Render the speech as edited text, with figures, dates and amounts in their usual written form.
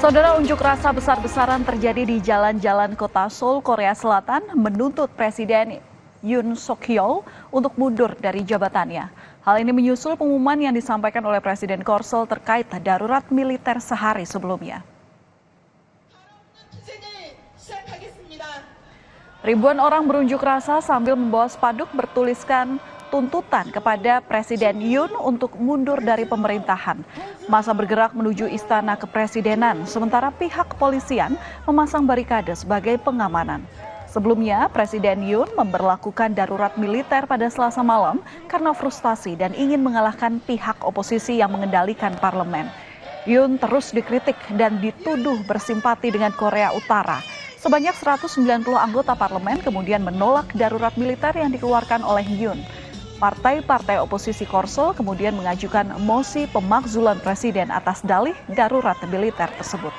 Saudara, unjuk rasa besar-besaran terjadi di jalan-jalan kota Seoul, Korea Selatan menuntut Presiden Yoon Suk Yeol untuk mundur dari jabatannya. Hal ini menyusul pengumuman yang disampaikan oleh Presiden Korsel terkait darurat militer sehari sebelumnya. Ribuan orang berunjuk rasa sambil membawa spanduk bertuliskan tuntutan kepada Presiden Yoon untuk mundur dari pemerintahan. Massa bergerak menuju istana kepresidenan, sementara pihak kepolisian memasang barikade sebagai pengamanan. Sebelumnya, Presiden Yoon memberlakukan darurat militer pada Selasa malam karena frustasi dan ingin mengalahkan pihak oposisi yang mengendalikan parlemen. Yoon terus dikritik dan dituduh bersimpati dengan Korea Utara. Sebanyak 190 anggota parlemen kemudian menolak darurat militer yang dikeluarkan oleh Yoon. Partai-partai oposisi Korsel kemudian mengajukan mosi pemakzulan presiden atas dalih darurat militer tersebut.